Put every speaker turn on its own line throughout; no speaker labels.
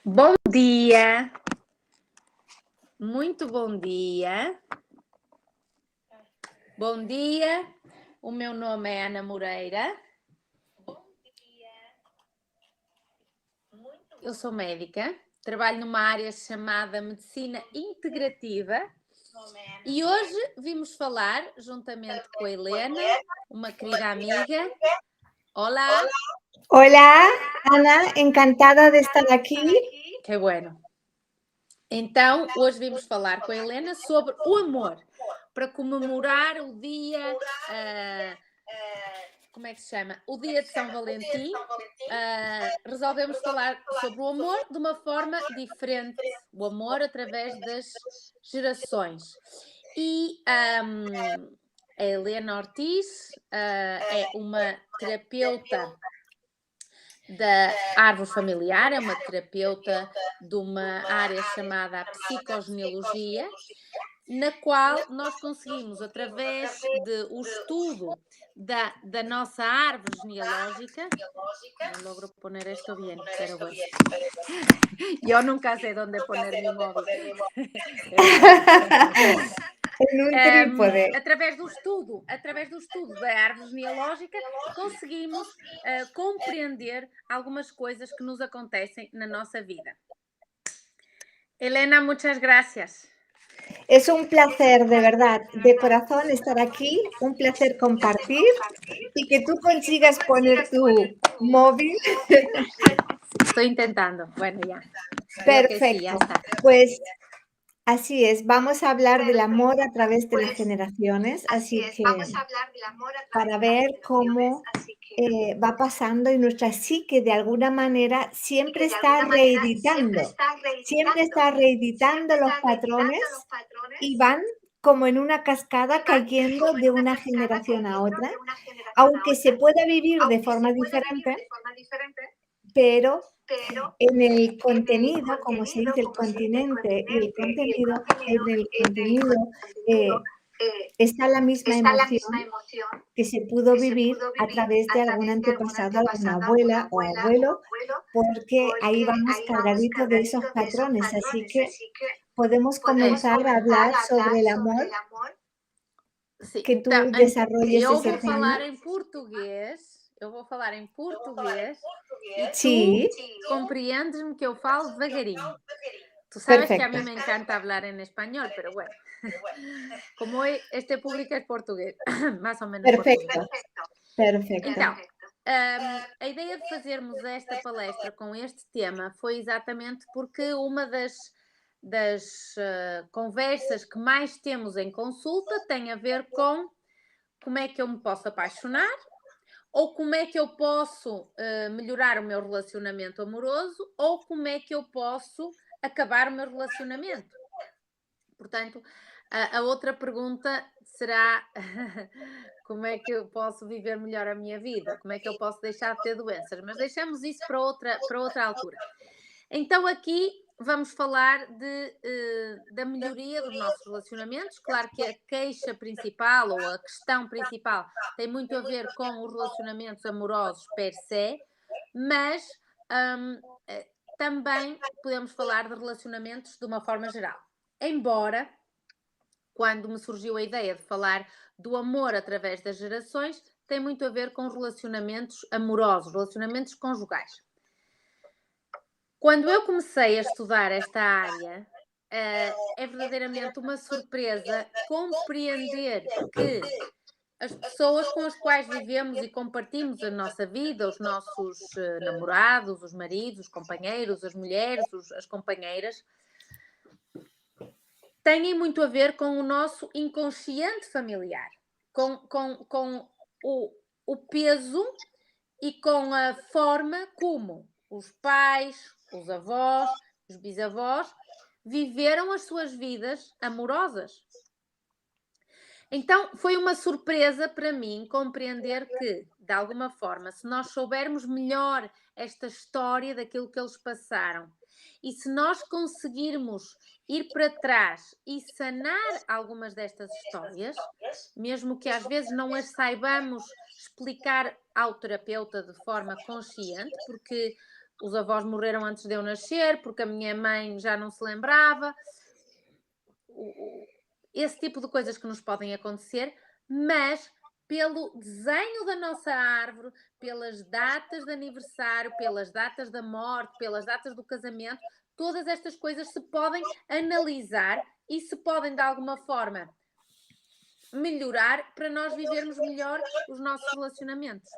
Bom dia, muito bom dia. Bom dia, o meu nome é Ana Moreira. Eu sou médica, trabalho numa área chamada Medicina Integrativa e hoje vimos falar, juntamente com a Helena, uma querida amiga. Olá!
Hola, Ana, encantada de estar aquí.
Que bueno. Então, hoje vimos falar com a Helena sobre o amor, para comemorar o dia, como é que se chama? O dia de São Valentim. Resolvemos falar sobre o amor de uma forma diferente, o amor através das gerações. E a Helena Ortiz é uma terapeuta da árvore familiar, é uma terapeuta de uma área chamada psicogenealogia, na qual nós conseguimos, através do estudo da nossa árvore genealógica, não logro poner esto bien, pero bueno, yo nunca sé dónde poner mi móvil.
En un trípode.
Através do estudo da árvore genealógica, conseguimos compreender algumas coisas que nos acontecem na nossa vida. Helena, muchas gracias.
Es un placer, de verdad, de corazón estar aquí, un placer compartir y que tú consigas poner tu móvil.
Estoy intentando, bueno, ya.
Perfecto.
Sí, ya está.
Pues así es, vamos a hablar del amor a través de las generaciones, así que para ver cómo va pasando y nuestra psique de alguna manera siempre está reeditando los patrones y van como en una cascada cayendo de una generación a otra, aunque se pueda vivir de forma diferente, pero en el contenido, como se dice, el continente y el contenido, en el contenido está la misma emoción que se pudo vivir a través de algún antepasado, alguna abuela o abuelo, porque ahí vamos cargaditos de esos patrones, así que podemos comenzar a hablar sobre el amor,
Sim,
que tú
então,
desarrolles
eu
ese
vou
tema.
falar em português. E
Sí,
tu compreendes-me que eu falo devagarinho. Tu sabes que a mí
perfecto,
me encanta hablar en español, pero bueno, como este público es portugués, más ou menos portugués.
perfecto.
Então, a ideia de fazermos esta palestra com este tema foi exatamente porque uma das conversas que mais temos em consulta tem a ver com como é que eu me posso apaixonar ou como é que eu posso melhorar o meu relacionamento amoroso ou como é que eu posso acabar o meu relacionamento. Portanto, a outra pergunta será como é que eu posso viver melhor a minha vida? Como é que eu posso deixar de ter doenças? Mas deixamos isso para outra altura. Então, aqui vamos falar da melhoria dos nossos relacionamentos. Claro que a queixa principal ou a questão principal tem muito a ver com os relacionamentos amorosos per se, mas também podemos falar de relacionamentos de uma forma geral. Embora, quando me surgiu a ideia de falar do amor através das gerações, tem muito a ver com relacionamentos amorosos, relacionamentos conjugais. Quando eu comecei a estudar esta área, é verdadeiramente uma surpresa compreender que as pessoas com as quais vivemos e compartimos a nossa vida, os nossos namorados, os maridos, os companheiros, as mulheres, as companheiras, têm muito a ver com o nosso inconsciente familiar, com o peso e com a forma como os pais, os avós, os bisavós viveram as suas vidas amorosas. Então, foi uma surpresa para mim compreender que, de alguma forma, se nós soubermos melhor esta história daquilo que eles passaram e se nós conseguirmos ir para trás e sanar algumas destas histórias, mesmo que às vezes não as saibamos explicar ao terapeuta de forma consciente, porque os avós morreram antes de eu nascer, porque a minha mãe já não se lembrava. Esse tipo de coisas que nos podem acontecer, mas pelo desenho da nossa árvore, pelas datas de aniversário, pelas datas da morte, pelas datas do casamento, todas estas coisas se podem analisar e se podem, de alguma forma, melhorar para nós vivermos melhor os nossos relacionamentos.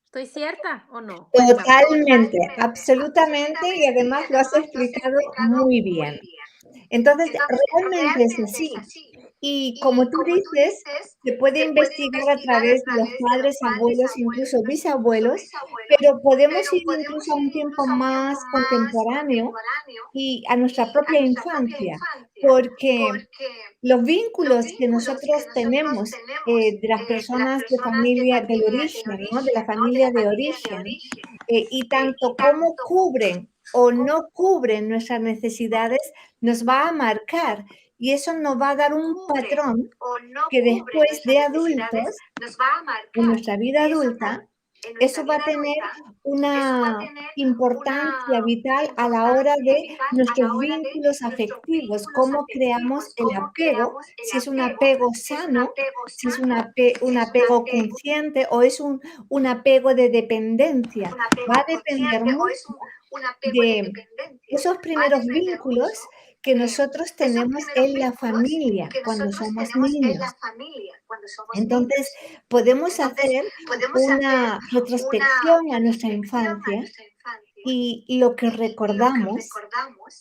¿Estoy cierta o no?
Totalmente, absolutamente, y además lo has explicado muy bien. Entonces, realmente es así. Y como tú dices, se puede investigar a través de los padres, abuelos, incluso bisabuelos, pero podemos ir incluso a un tiempo más contemporáneo y a nuestra propia infancia, porque los vínculos que nosotros tenemos de las personas de familia del origen, ¿no? De la familia de origen, y tanto cómo cubren o no cubren nuestras necesidades, nos va a marcar. Y eso nos va a dar un patrón que después de adultos, en nuestra vida adulta, eso va a tener una importancia vital a la hora de nuestros vínculos afectivos, cómo creamos el apego, si es un apego sano, si es un apego consciente o es un apego de dependencia. Va a depender mucho de esos primeros vínculos que nosotros tenemos en la familia cuando somos niños. Entonces, podemos hacer una retrospección a nuestra infancia y lo que recordamos,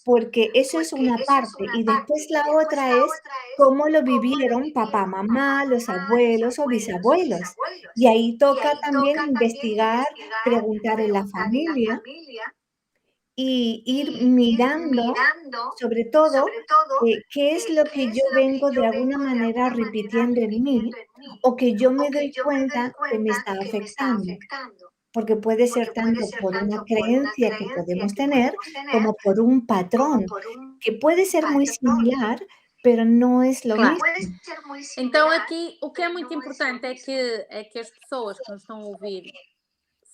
porque eso es una parte, y después la otra es cómo lo vivieron papá, mamá, los abuelos o bisabuelos. Y ahí toca también investigar, preguntar en la familia y ir mirando, sobre todo, qué es lo que yo vengo de alguna manera repitiendo en mí o que yo me doy cuenta que me está afectando. Porque puede ser tanto por una creencia que podemos tener como por un patrón, que puede ser muy similar, pero no es lo
Claro.
mismo.
Então, aqui, o que é muito importante é que as pessoas que nos estão a ouvir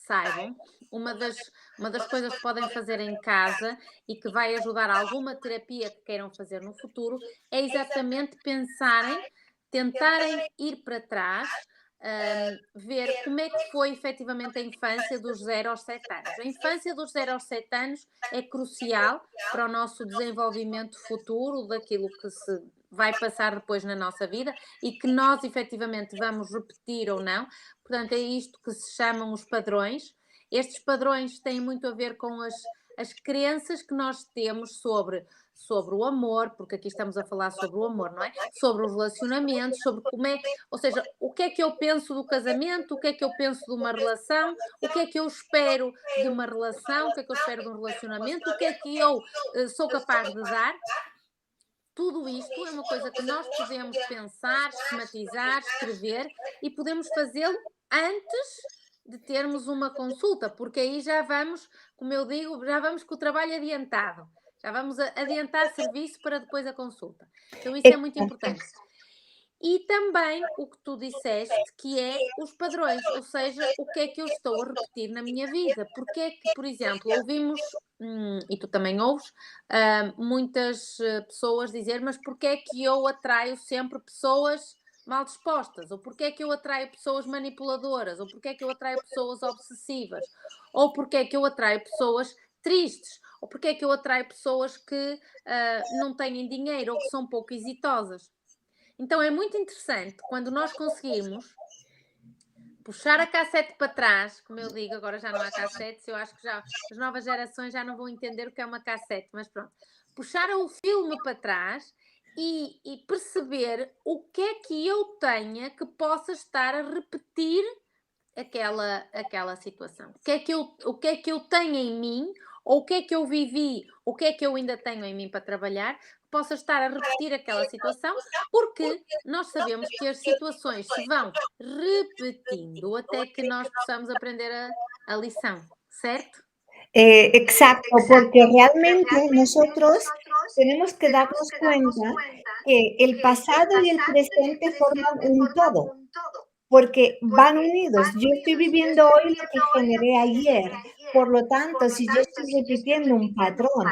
saibam, uma das coisas que podem fazer em casa e que vai ajudar a alguma terapia que queiram fazer no futuro, é exatamente pensarem, tentarem ir para trás, ver como é que foi efetivamente a infância dos 0 aos 7 anos. A infância dos 0 aos 7 anos é crucial para o nosso desenvolvimento futuro, daquilo que se vai passar depois na nossa vida e que nós efetivamente vamos repetir ou não. Portanto, é isto que se chamam os padrões. Estes padrões têm muito a ver com as crenças que nós temos sobre o amor, porque aqui estamos a falar sobre o amor, não é? Sobre os relacionamentos, sobre como é, ou seja, o que é que eu penso do casamento, o que é que eu penso de uma relação, o que é que eu espero de uma relação, o que é que eu espero de um relacionamento, o que é que eu sou capaz de dar. Tudo isto é uma coisa que nós podemos pensar, esquematizar, escrever e podemos fazê-lo antes de termos uma consulta, porque aí já vamos, como eu digo, já vamos com o trabalho adiantado. Já vamos adiantar serviço para depois a consulta. Então isso é muito importante. E também o que tu disseste, que é os padrões, ou seja, o que é que eu estou a repetir na minha vida. Porque é que, por exemplo, ouvimos, e tu também ouves, muitas pessoas dizer, mas porque é que eu atraio sempre pessoas mal dispostas? Ou porque é que eu atraio pessoas manipuladoras? Ou porque é que eu atraio pessoas obsessivas? Ou porque é que eu atraio pessoas tristes? Ou porque é que eu atraio pessoas que não têm dinheiro ou que são pouco exitosas? Então é muito interessante quando nós conseguimos puxar a cassete para trás, como eu digo, agora já não há cassetes, eu acho que já as novas gerações já não vão entender o que é uma cassete, mas pronto. Puxar o filme para trás e perceber o que é que eu tenha que possa estar a repetir aquela situação. O que é que eu tenho em mim, ou o que é que eu vivi, o que é que eu ainda tenho em mim para trabalhar, que possa estar a repetir aquela situação, porque nós sabemos que as situações se vão repetindo até que nós possamos aprender a lição, certo?
Exacto, porque realmente nosotros tenemos que darnos cuenta que el pasado y el presente forman un todo. Porque van unidos. Yo estoy viviendo hoy lo que generé ayer, Por lo tanto, si yo estoy repitiendo un patrón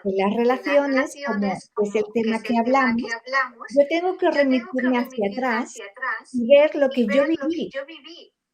en las relaciones, como es el tema que hablamos, yo tengo que remitirme hacia atrás y ver lo que yo viví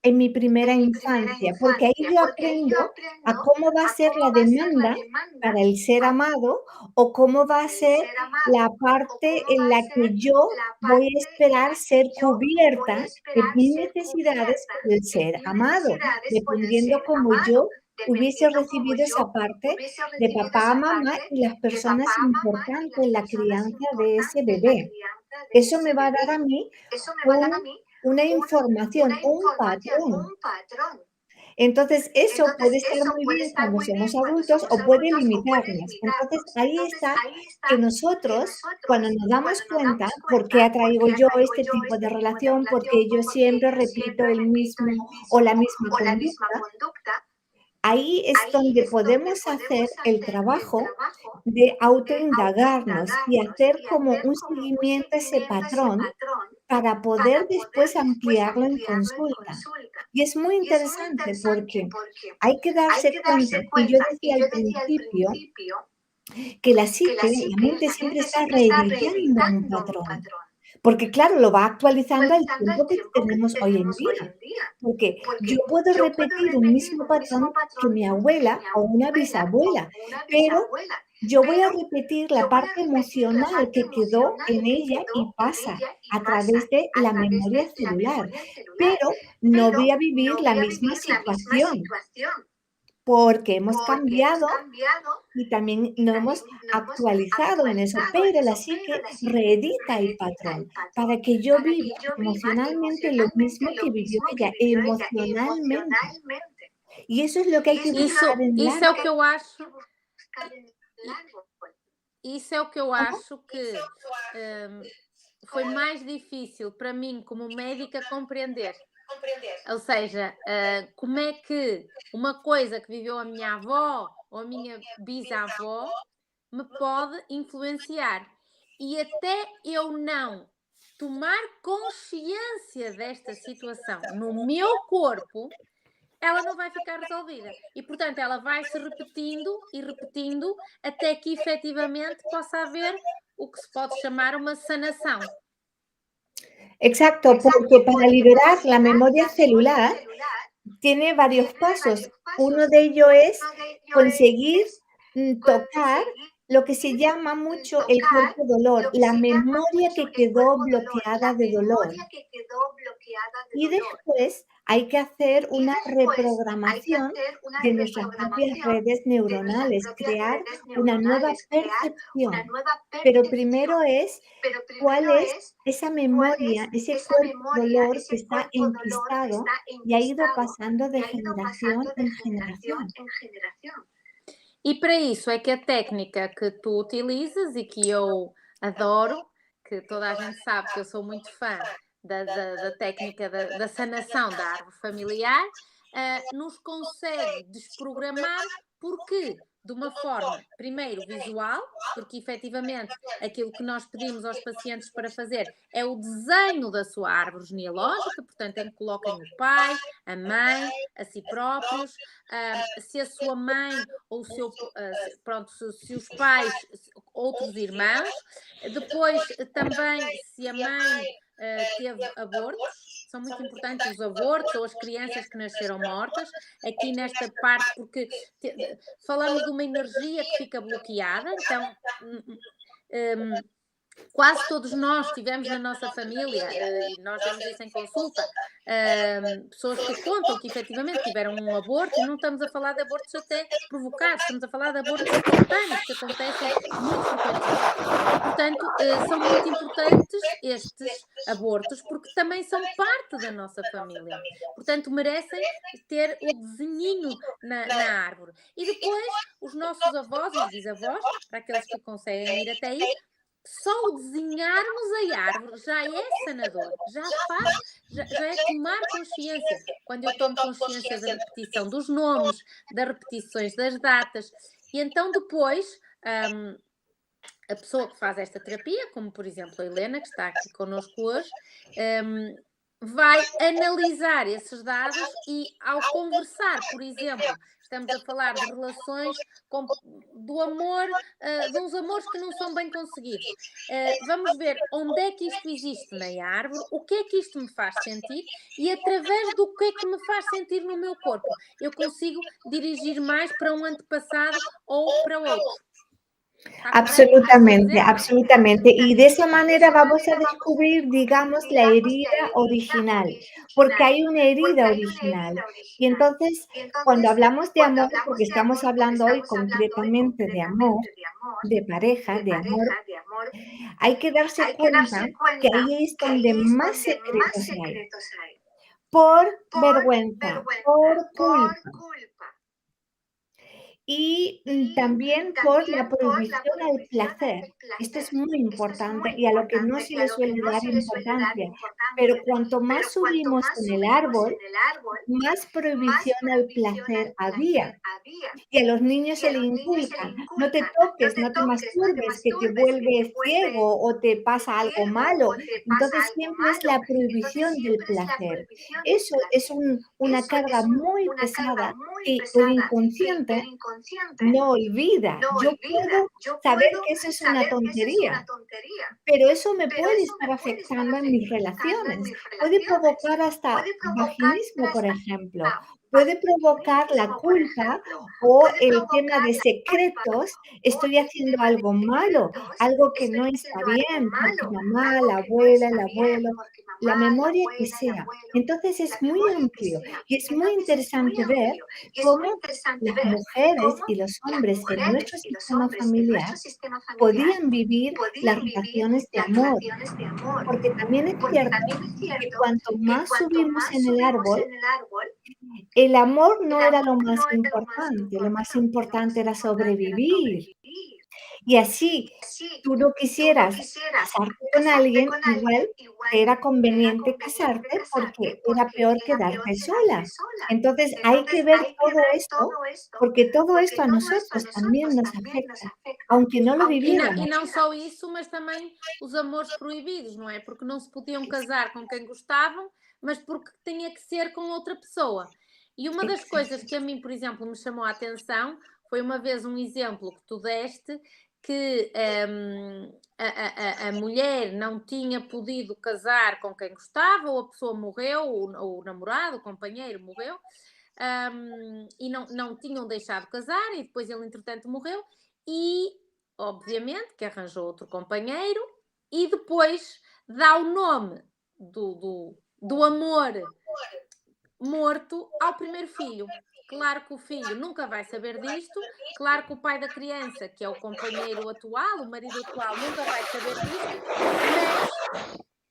en mi primera infancia, porque ahí yo aprendo a cómo va a ser la demanda para el ser amado o cómo va a ser la parte en la que yo voy a esperar ser cubierta de mis necesidades por el ser amado, dependiendo cómo yo hubiese recibido esa parte de papá, mamá y las personas importantes en la crianza de ese bebé. Eso me va a dar a mí una información, un patrón. Entonces, eso puede estar muy bien cuando somos adultos o puede limitarnos. Entonces, ahí está que nosotros, cuando nos damos cuenta, ¿por qué atraigo yo este tipo de relación? Porque yo siempre repito el mismo o la misma conducta. Ahí es donde podemos hacer el trabajo de autoindagarnos y hacer como un seguimiento a ese patrón para poder después ampliarlo en consulta. Y es muy interesante porque hay que darse cuenta, y yo decía al principio, que la psique, la mente siempre está reeditando un patrón. Porque claro, lo va actualizando al tiempo que tenemos hoy en día. Porque yo puedo repetir un mismo patrón que mi abuela o una bisabuela, pero yo voy a repetir la parte emocional que quedó en ella y pasa a través de la memoria celular, pero no voy a vivir la misma situación, porque hemos cambiado y también nos hemos actualizado en eso, pero la psique reedita el patrón para que yo viva emocionalmente lo mismo que vivió ella, emocionalmente. E isso é o que hay que buscar en el
Isso é o
árbol.
que eu acho. Isso é o que eu acho que foi mais difícil para mim, como médica, compreender. Ou seja, como é que uma coisa que viveu a minha avó ou a minha bisavó me pode influenciar. E até eu não tomar consciência desta situação no meu corpo, ela não vai ficar resolvida. E, portanto, ela vai se repetindo e repetindo até que efetivamente possa haver o que se pode chamar uma sanação.
Exacto, porque para liberar la memoria celular tiene varios pasos. Uno de ellos es conseguir tocar lo que se llama mucho el cuerpo dolor, la memoria que quedó bloqueada de dolor. Y después hay que hacer una reprogramación de nuestras propias redes neuronales, crear una nueva percepción. Pero primero es cuál es esa memoria, ese cuerpo dolor que está enquistado y ha ido pasando de generación en generación.
E para isso é que a técnica que tu utilizas e que eu adoro, que toda a gente sabe que eu sou muito fã da técnica da sanação da árvore familiar, nos consegue desprogramar, porque de uma forma, primeiro, visual, porque efetivamente aquilo que nós pedimos aos pacientes para fazer é o desenho da sua árvore genealógica, portanto, em que coloquem o pai, a mãe, a si próprios, se a sua mãe ou o seu, pronto, se os pais, outros irmãos, depois também se a mãe teve abortos, são muito importantes os abortos ou as crianças que nasceram mortas, aqui nesta parte, porque falamos de uma energia que fica bloqueada, então quase todos nós tivemos na nossa família, e nós vemos isso em consulta, pessoas que contam que efetivamente tiveram um aborto, e não estamos a falar de abortos até provocados, estamos a falar de abortos espontâneos que acontecem muito frequentemente. E, portanto, são muito importantes estes abortos, porque também são parte da nossa família. Portanto, merecem ter o desenhinho na árvore. E depois, os nossos avós e os bisavós, para aqueles que conseguem ir até aí, só o desenharmos a árvore já é sanador, já é tomar consciência. Quando eu tomo consciência da repetição dos nomes, das repetições das datas, e então depois a pessoa que faz esta terapia, como por exemplo a Helena, que está aqui connosco hoje, vai analisar esses dados e, ao conversar, por exemplo, estamos a falar de relações do amor, de uns amores que não são bem conseguidos. Vamos ver onde é que isto existe na árvore, o que é que isto me faz sentir e, através do que é que me faz sentir no meu corpo, eu consigo dirigir mais para um antepassado ou para outro.
Absolutamente, absolutamente. Y de esa manera vamos a descubrir, digamos, la herida original, porque hay una herida original. Y entonces, cuando hablamos de amor, porque estamos hablando hoy concretamente de amor, de pareja, de amor, hay que darse cuenta que ahí es donde más secretos hay. Por vergüenza, por culpa. Y también por la prohibición al placer. Esto es muy importante y a lo que no se le suele dar importancia. Pero cuanto más subimos en el árbol, más prohibición al placer había. Y a los niños se le inculcan, no te toques, no te masturbes, que te vuelves ciego o te pasa algo malo. Entonces siempre es la prohibición del placer. Eso es una carga muy pesada que el inconsciente no olvida. Yo puedo saber que eso es una tontería, pero eso me puede estar afectando en mis relaciones. Puede provocar hasta vaginismo, por ejemplo. Puede provocar la culpa o el tema de secretos. Estoy haciendo algo malo, algo que no está bien, porque mamá, la abuela, el abuelo, la memoria que sea. Entonces es muy amplio y es muy interesante ver cómo las mujeres y los hombres en nuestro sistema familiar podían vivir las relaciones de amor. Porque también es cierto que cuanto más subimos en el árbol, el amor no era lo más importante era sobrevivir. Y así tú no quisieras casarte con alguien, igual era conveniente casarte porque era peor quedarte sola. Entonces hay que ver todo esto, porque todo esto a nosotros también nos afecta, aunque no lo viviéramos.
E não só isso, mas também os amores proibidos, não é? Porque não se podiam casar com quem gostavam, mas porque tinha que ser com outra pessoa. E uma das coisas que a mim, por exemplo, me chamou a atenção foi uma vez um exemplo que tu deste, que a mulher não tinha podido casar com quem gostava, ou a pessoa morreu, ou o namorado, o companheiro morreu, e não tinham deixado casar, e depois ele, entretanto, morreu, e obviamente que arranjou outro companheiro, e depois dá o nome do amor morto ao primeiro filho. Claro que o filho nunca vai saber disto, claro que o pai da criança, que é o companheiro atual, o marido atual, nunca vai saber disto,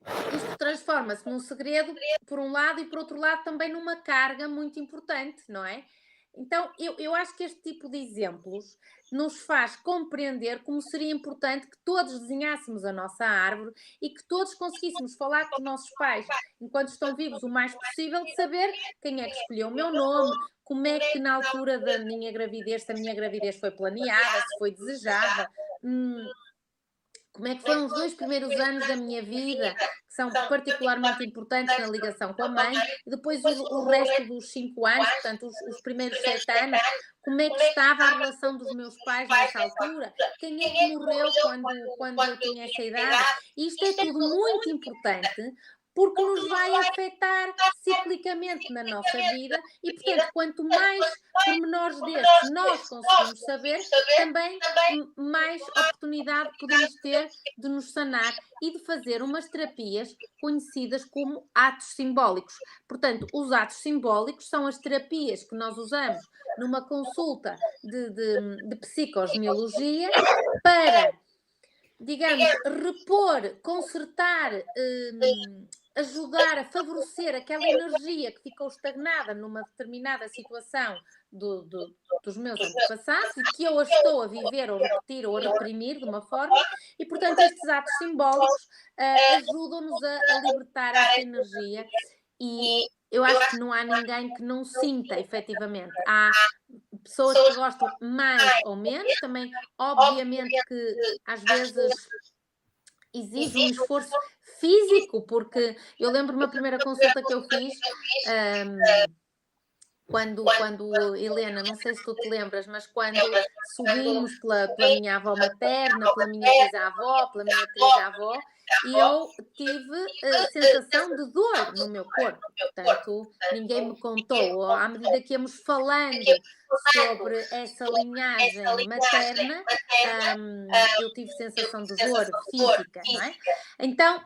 mas isto transforma-se num segredo, por um lado, e por outro lado também numa carga muito importante, não é? Então, eu acho que este tipo de exemplos nos faz compreender como seria importante que todos desenhássemos a nossa árvore e que todos conseguíssemos falar com os nossos pais, enquanto estão vivos, o mais possível, de saber quem é que escolheu o meu nome, como é que na altura da minha gravidez, se a minha gravidez foi planeada, se foi desejada, como é que foram os 2 primeiros anos da minha vida, que são particularmente importantes na ligação com a mãe, e depois o resto dos 5 anos, portanto, os primeiros 7 anos, como é que estava a relação dos meus pais nessa altura, quem é que morreu quando eu tinha essa idade. Isto é tudo muito importante, porque nos vai afetar ciclicamente na nossa vida e, portanto, quanto mais pormenores destes nós conseguimos saber, também mais oportunidade podemos ter de nos sanar e de fazer umas terapias conhecidas como atos simbólicos. Portanto, os atos simbólicos são as terapias que nós usamos numa consulta de psicogeniologia para, digamos, repor, consertar, ajudar a favorecer aquela energia que ficou estagnada numa determinada situação dos meus antepassados e que eu a estou a viver ou repetir ou a reprimir de uma forma, e portanto estes atos simbólicos ajudam-nos a libertar esta energia, e eu acho que não há ninguém que não sinta efetivamente. Há pessoas que gostam mais ou menos, também obviamente que às vezes exige um esforço físico, porque eu lembro-me a primeira consulta que eu fiz, quando Helena, não sei se tu te lembras, mas quando subimos pela minha avó materna, pela minha bisavó, pela minha trisavó, e eu tive sensação de dor no meu corpo. Portanto, ninguém me contou. À medida que íamos falando sobre essa linhagem materna, eu tive sensação de dor física, não é? Então,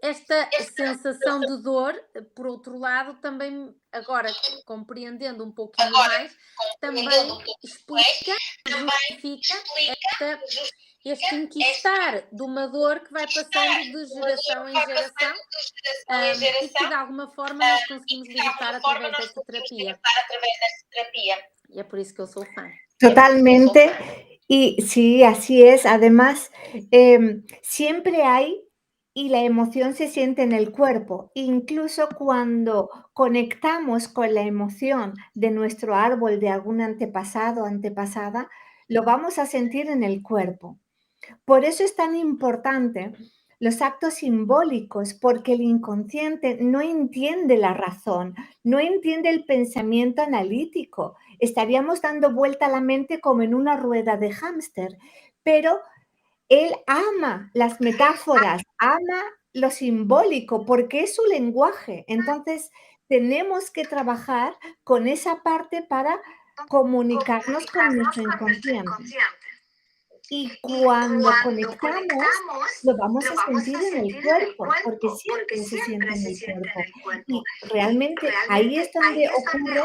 esta sensação de dor, por outro lado, também, agora compreendendo um pouquinho mais, também explica, justifica este inquistar de uma dor que vai passando de geração em geração, e que de alguma forma nós conseguimos libertar através desta terapia. Y es por eso que yo soy fan.
Totalmente. Y sí, así es. Además, siempre hay, y la emoción se siente en el cuerpo. Incluso cuando conectamos con la emoción de nuestro árbol, de algún antepasado, antepasada, lo vamos a sentir en el cuerpo. Por eso es tan importante los actos simbólicos, porque el inconsciente no entiende la razón, no entiende el pensamiento analítico. Estaríamos dando vuelta a la mente como en una rueda de hámster, pero él ama las metáforas, ama lo simbólico, porque es su lenguaje. Entonces, tenemos que trabajar con esa parte para comunicarnos con nuestro inconsciente. Y cuando conectamos, lo vamos a sentir en el cuerpo, porque siempre se siente en el cuerpo. Y realmente ahí es donde ocurre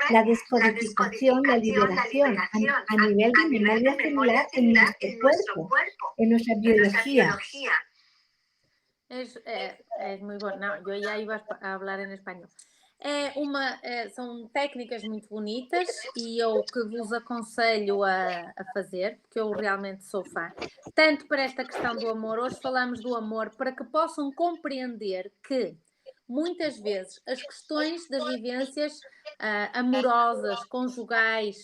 la descodificación, la liberación a nivel de memoria celular en nuestro cuerpo, en nuestra biología.
Es muy bueno. No, yo ya iba a hablar en español. São técnicas muito bonitas e eu que vos aconselho a fazer, porque eu realmente sou fã. Tanto para esta questão do amor, hoje falamos do amor, para que possam compreender que muitas vezes as questões das vivências amorosas, conjugais,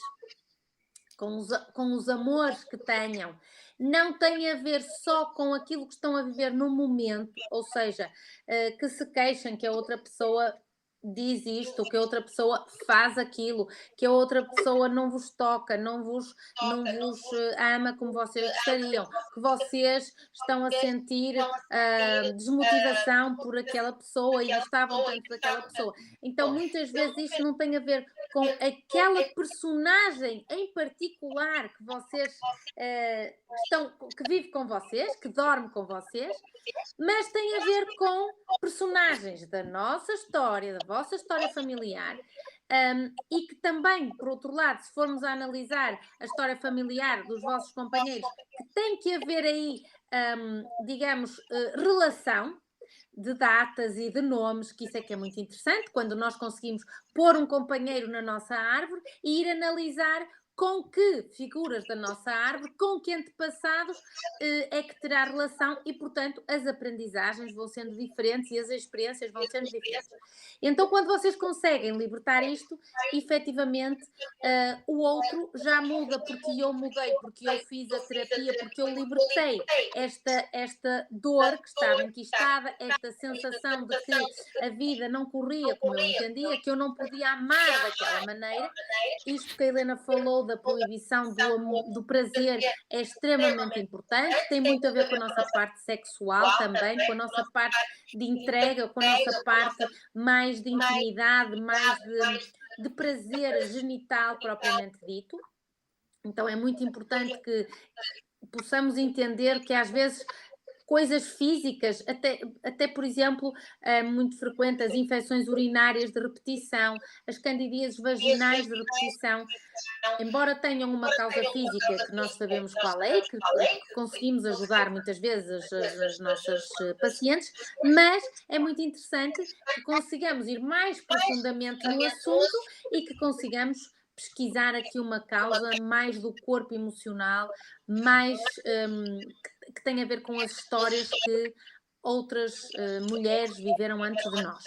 com os amores que tenham, não tem a ver só com aquilo que estão a viver no momento, ou seja, que se queixam que a outra pessoa diz isto, que a outra pessoa faz aquilo, que a outra pessoa não vos toca, não vos ama como vocês gostariam, que vocês estão a sentir desmotivação por aquela pessoa e gostavam tanto daquela pessoa. Então, muitas vezes isto não tem a ver com aquela personagem em particular que vocês que vive com vocês, que dorme com vocês, mas tem a ver com personagens da nossa história, da vossa história familiar, e que também, por outro lado, se formos a analisar a história familiar dos vossos companheiros, que tem que haver aí, digamos, relação de datas e de nomes, que isso é que é muito interessante, quando nós conseguimos pôr um companheiro na nossa árvore e ir analisar com que figuras da nossa árvore, com que antepassados é que terá relação e, portanto, as aprendizagens vão sendo diferentes e as experiências vão sendo diferentes. Então, quando vocês conseguem libertar isto, efetivamente, o outro já muda, porque eu mudei, porque eu fiz a terapia, porque eu libertei esta dor que estava enquistada, esta sensação de que a vida não corria como eu entendia, que eu não podia amar daquela maneira. Isto que a Helena falou da proibição do prazer é extremamente importante, tem muito a ver com a nossa parte sexual também, com a nossa parte de entrega, com a nossa parte mais de intimidade, mais de prazer genital propriamente dito. Então é muito importante que possamos entender que às vezes coisas físicas, até por exemplo, muito frequente as infecções urinárias de repetição, as candidíases vaginais de repetição, embora tenham uma causa física que nós sabemos qual é, que conseguimos ajudar muitas vezes as nossas pacientes, mas é muito interessante que consigamos ir mais profundamente no assunto e que consigamos pesquisar aqui uma causa mais do corpo emocional, mais que tem a ver com as histórias que outras mulheres viveram antes de nós.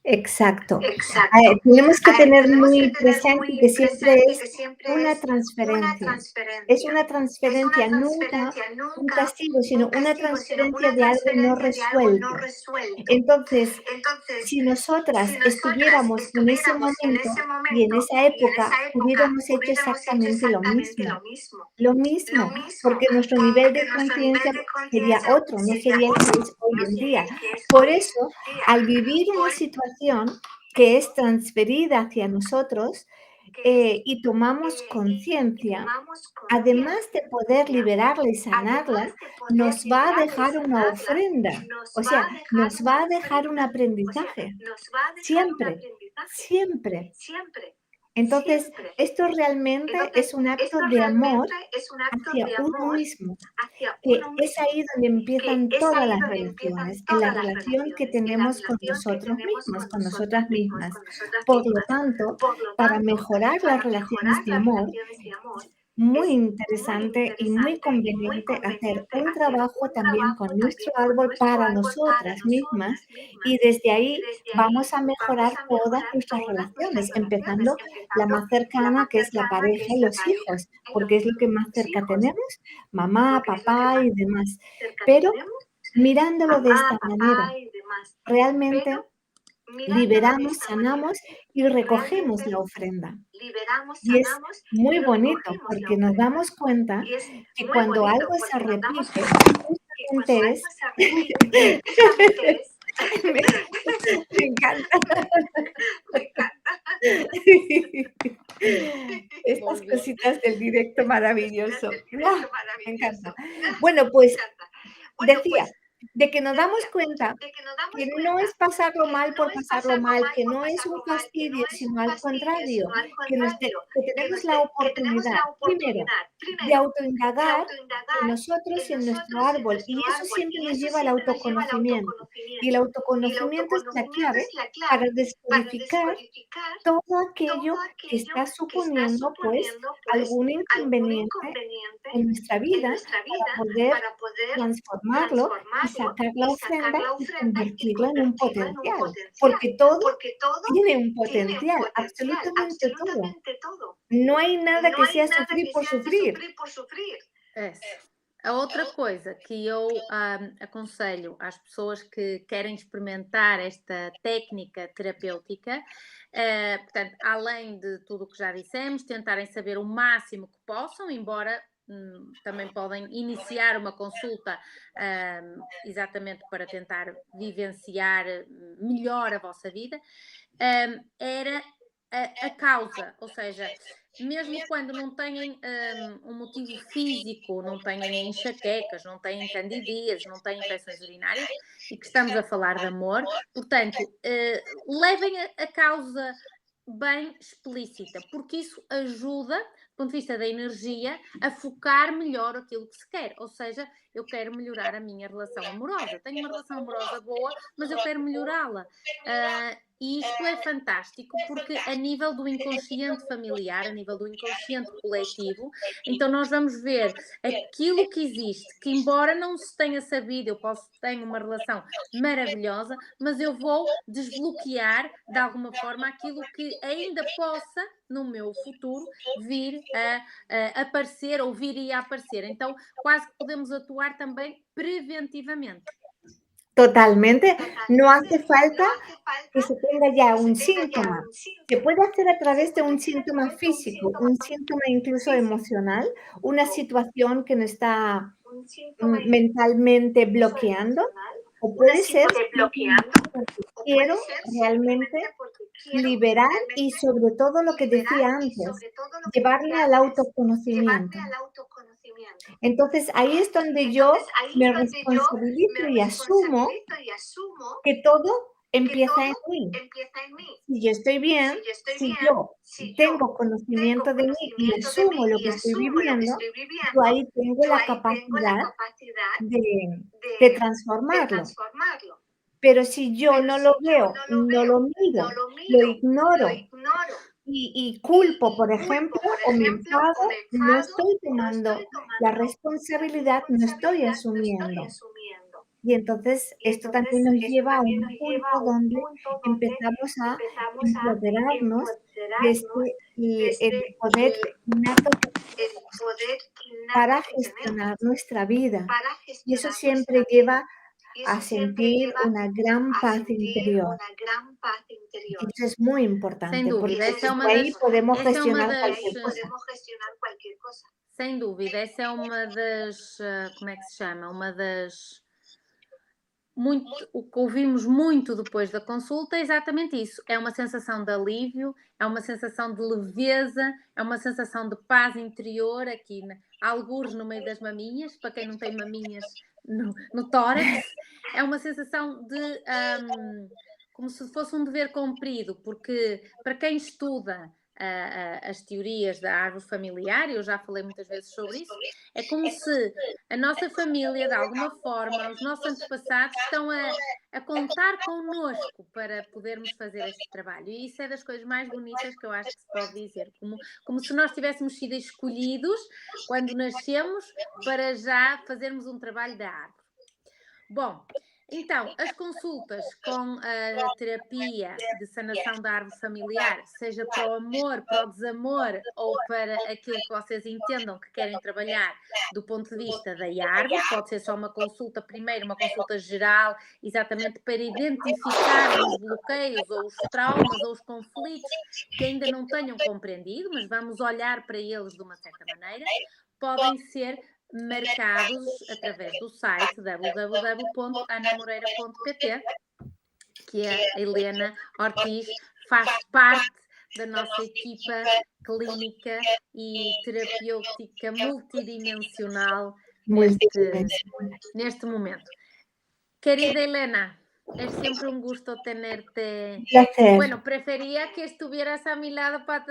Exacto.
Exacto.
Tenemos que tener
Tenemos que
muy
tener
presente que
muy
siempre
presente
es
que siempre
una
es una
transferencia. Es
transferencia.
una
Es una
transferencia, nunca
transferencia,
un
nunca
castigo, sino
un
una
castigo, sino
transferencia
una
de algo no
transferencia de algo no
resuelto.
resuelto.
Entonces,
Entonces,
si nosotras
si nosotras
estuviéramos en ese
estuviéramos en ese
momento y en
momento
esa
y en
época,
esa época
hubiéramos hecho
hubiéramos hecho
exactamente lo
exactamente
mismo.
lo mismo.
Lo
Lo
mismo,
mismo,
porque nuestro nivel de
porque nuestro nivel
conciencia
de
sería
conciencia
otro, no
sería
sería el que
otro,
es hoy
no
en
sería
día.
el que es
Por
hoy
eso,
en día.
al vivir una
Por
situación que es transferida hacia nosotros,
que es,
y tomamos
y
conciencia,
tomamos
además de
conciencia,
poder liberarla y sanarla,
además de poder
nos va a
liberarla y
dejar una
sanarla,
ofrenda.
nos
O
va
sea,
a dejar
nos va
una
a dejar un
ofrenda. O sea,
aprendizaje.
nos va a dejar un
Siempre,
aprendizaje.
siempre.
Siempre,
Entonces,
siempre.
esto realmente es
Entonces,
un acto
esto
de amor
realmente es un acto
hacia
de
uno
amor
mismo,
hacia
que
uno
es
mismo,
ahí donde
que
empiezan
es
todas
ahí
las
donde empiezan
relaciones, en la
todas las
relación que
relaciones, en la
tenemos con
relación que
nosotros
tenemos
mismos,
con
con
nosotros
nosotras
mismos,
mismas.
con nosotras
Por lo
mismas.
tanto,
Por lo
para
tanto,
mejorar las
para
relaciones
mejorar
de
las
amor,
relaciones de amor,
muy
es muy
interesante y muy
interesante y muy
conveniente hacer
conveniente
un
hacer
trabajo
un
también
trabajo
con nuestro
también con
árbol
nuestro
para
árbol para
nosotras mismas
nosotras mismas
y desde
y
ahí
desde ahí
vamos a
vamos
mejorar
a
todas
mejorar
nuestras
todas nuestras
relaciones,
relaciones,
empezando la
empezando
más
la
cercana,
más
que es la
cercana, que
pareja
es
y
la
los
pareja
hijos,
y
porque es lo que más
los
cerca
hijos,
tenemos, mamá,
porque es lo que
papá
más
y demás.
cerca
Pero
tenemos,
mirándolo de
mamá,
esta manera,
papá y demás.
realmente
Pero mirándolo de
liberamos,
esta manera,
sanamos y recogemos
realmente
la ofrenda.
liberamos,
Y es
sanamos
muy
y
bonito
recogemos la
porque nos
ofrenda.
damos cuenta
Y es
que
muy
cuando
bonito
algo se
porque nos damos
repite,
cuenta que cuando
justamente
algo
es
se repite, justamente es,
me me encanta.
me encanta,
Estas
Muy bien.
cositas del directo
estas cositas
maravilloso.
del
¡Ah!
directo
Me encanta.
maravilloso.
Bueno,
Me
pues
encanta. Bueno,
decía,
pues
de que nos damos
decía,
cuenta
de que nos
que
damos
no
cuenta
es pasarlo
que
mal
no
por
es
pasarlo
pasarlo
mal,
mal
que
por
no es un
pasarlo mal, que
fastidio,
no es
sino
un
al
fastidio,
contrario,
sino al
que
contrario,
que
que,
tenemos la
que tenemos
oportunidad,
la
primero,
oportunidad,
de
primero, de
autoindagar en
autoindagar
nosotros
en
y en nuestro
nosotros y en
árbol. Y
nuestro
eso
árbol.
siempre
Y
nos
eso
lleva al
siempre nos lleva al
autoconocimiento. Y el
autoconocimiento. Y el
autoconocimiento es la
autoconocimiento
clave
es la
para
clave para
descodificar
descodificar
todo
todo
aquello que
aquello
está
que está
suponiendo, pues,
suponiendo pues
algún
algún
inconveniente
inconveniente
en nuestra
en
vida
nuestra
para
vida
poder
para poder
transformarlo y
transformarlo
sacar la
y sacar
ofrenda
la
y
ofrenda y
convertirlo en un
convertirlo en un
potencial,
potencial.
porque todo
Porque todo
tiene un
tiene un
potencial,
potencial,
absolutamente todo.
absolutamente todo.
No hay nada
No
que
hay
sea
nada
sufrir
que
por
sea
sufrir.
sufrir por sufrir.
Essa. A outra coisa que eu aconselho às pessoas que querem experimentar esta técnica terapêutica, portanto, além de tudo o que já dissemos, tentarem saber o máximo que possam, embora também podem iniciar uma consulta exatamente para tentar vivenciar melhor a vossa vida, era a causa, ou seja, mesmo quando não têm um motivo físico, não têm enxaquecas, não têm candidíases, não têm infecções urinárias, e que estamos a falar de amor, portanto, levem a causa bem explícita, porque isso ajuda, do ponto de vista da energia, a focar melhor aquilo que se quer. Ou seja, eu quero melhorar a minha relação amorosa. Tenho uma relação amorosa boa, mas eu quero melhorá-la. E isto é fantástico porque a nível do inconsciente familiar, a nível do inconsciente coletivo, então nós vamos ver aquilo que existe, que embora não se tenha sabido, eu posso ter uma relação maravilhosa, mas eu vou desbloquear de alguma forma aquilo que ainda possa no meu futuro vir a aparecer ou viria a aparecer. Então quase que podemos atuar também preventivamente.
Totalmente. No hace falta
No hace
que
falta
se tenga ya
que se
un
tenga ya
síntoma.
un
Se
síntoma.
puede hacer a
Se
través de
puede
un
hacer a
síntoma
través de
físico, un síntoma incluso
físico,
emocional, una situación que nos está
un síntoma
mentalmente
incluso
bloqueando,
emocional,
o
una
puede ser
situación
simplemente
bloqueando,
porque
o puede
quiero
ser
realmente
simplemente porque quiero
liberar y
realmente
sobre todo lo que decía
liberar y
antes,
sobre todo lo que
llevarme
decía
al
antes,
autoconocimiento.
llevarme al autoconocimiento.
Entonces ahí es donde
Entonces
yo
ahí es
me
donde yo
responsabilizo
me
y asumo
responsabilizo y asumo
que todo
que
empieza en
todo
mí.
empieza en mí.
Si yo estoy bien,
Si yo estoy
si
bien,
yo
si yo
tengo conocimiento
tengo
de mí y
conocimiento de
asumo
mí
lo
y
que estoy
asumo lo que
viviendo,
estoy
yo
viviendo,
ahí tengo
yo
la
ahí tengo la
capacidad
capacidad
de, de
de,
transformarlo.
transformarlo.
Pero si yo
Pero
no
si
lo
yo
veo,
no lo
no
veo,
lo
no
miro,
lo
lo
miro, lo
ignoro
ignoro
y culpo, por
culpo,
ejemplo,
por
o me
ejemplo, o me
enfado, no
enfado,
estoy
no
tomando
estoy
la
tomando la
responsabilidad, no estoy
responsabilidad, no estoy
asumiendo.
asumiendo.
Y entonces esto también nos lleva a un punto donde empezamos a empoderarnos desde el poder innato para gestionar nuestra vida. Y eso siempre lleva a sentir una gran paz interior. Eso es muy importante,
Sem
porque
dúvida, essa é uma
desde ahí
das,
podemos
essa é uma
gestionar
das,
cualquier cosa.
sem dúvida, essa é uma das, como é que se chama? Uma das, o que ouvimos muito depois da consulta é exatamente isso. É uma sensação de alívio, é uma sensação de leveza, é uma sensação de paz interior aqui, algures no meio das maminhas, para quem não tem maminhas no tórax. É uma sensação de como se fosse um dever cumprido, porque para quem estuda as teorias da árvore familiar, eu já falei muitas vezes sobre isso, é como se a nossa família, de alguma forma, os nossos antepassados estão a contar connosco para podermos fazer este trabalho. E isso é das coisas mais bonitas que eu acho que se pode dizer. Como se nós tivéssemos sido escolhidos, quando nascemos, para já fazermos um trabalho da árvore. Bom, então, as consultas com a terapia de sanação da árvore familiar, seja para o amor, para o desamor ou para aquilo que vocês entendam que querem trabalhar do ponto de vista da árvore, pode ser só uma consulta, primeiro uma consulta geral, exatamente para identificar os bloqueios ou os traumas ou os conflitos que ainda não tenham compreendido, mas vamos olhar para eles de uma certa maneira, podem ser marcados através do site www.anamoreira.pt, que a Helena Ortiz faz parte da nossa equipa clínica e terapêutica multidimensional neste momento. Querida Helena, es siempre un gusto tenerte.
Placer.
Bueno, prefería que estuvieras a mi lado para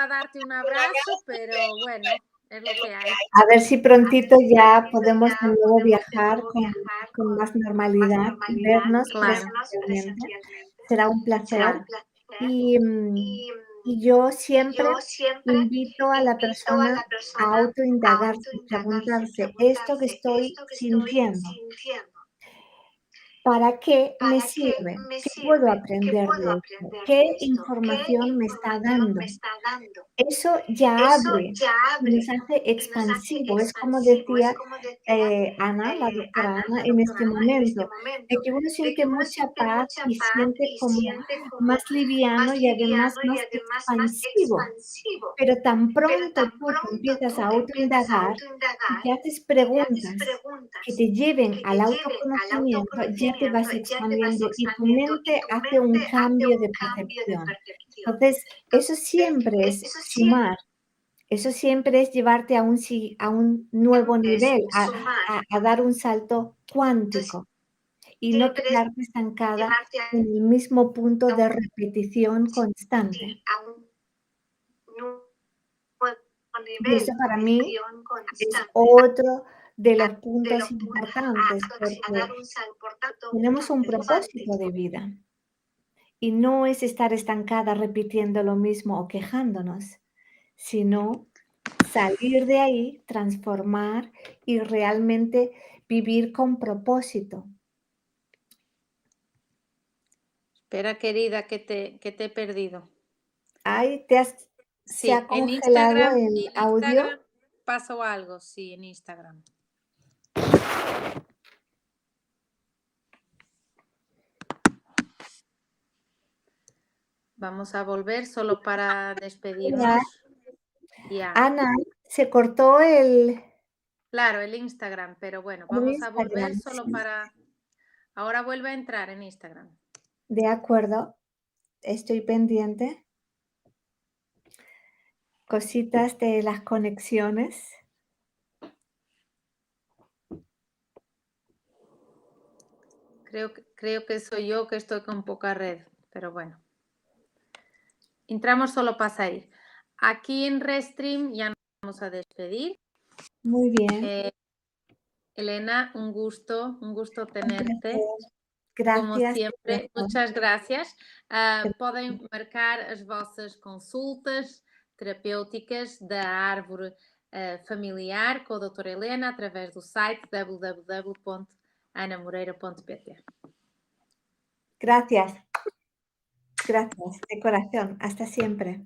darte un abrazo, pero bueno, es lo que hay.
A ver si prontito ya podemos de nuevo viajar con más normalidad y vernos presencialmente. Será un placer. Y yo siempre invito a la persona a autoindagarse, preguntarse, ¿esto que estoy sintiendo, para qué me sirve? ¿Qué puedo aprender de esto? ¿Qué información me está dando? Eso ya abre, nos hace expansivo. Es como decía Ana, la doctora Ana, en este momento, de que uno siente mucha paz y siente como más liviano y además más expansivo. Pero tan pronto tú te empiezas a autoindagar y te haces preguntas que te lleven al autoconocimiento, ya te vas expandiendo y tu mente hace un cambio de percepción. Entonces, eso siempre es sumar, eso siempre es llevarte a un nuevo nivel, a dar un salto cuántico y no quedarte estancada en el mismo punto de repetición constante. Y eso para mí es otro de los puntos importantes, porque tenemos un propósito de vida y no es estar estancada repitiendo lo mismo o quejándonos, sino salir de ahí, transformar y realmente vivir con propósito.
Espera, querida, que te he perdido.
Ay,
Sí,
¿se ha congelado el audio?
Instagram pasó algo, sí, en Instagram. Vamos a volver solo para despedirnos. Ya.
Ana, se cortó
Claro, el Instagram, pero bueno, vamos a volver solo para... Ahora vuelve a entrar en Instagram.
De acuerdo, estoy pendiente. Cositas de las conexiones.
Creo que soy yo que estoy con poca red, pero bueno. Entramos solo para salir. Aquí en Restream ya nos vamos a despedir.
Muy bien.
Elena, un gusto tenerte.
Gracias.
Como sempre, muchas gracias. Podem marcar as vossas consultas terapêuticas da árvore familiar com a doutora Helena através do site www.anamoreira.pt. anamoreira.pt.
Gracias. Gracias, de corazón. Hasta siempre.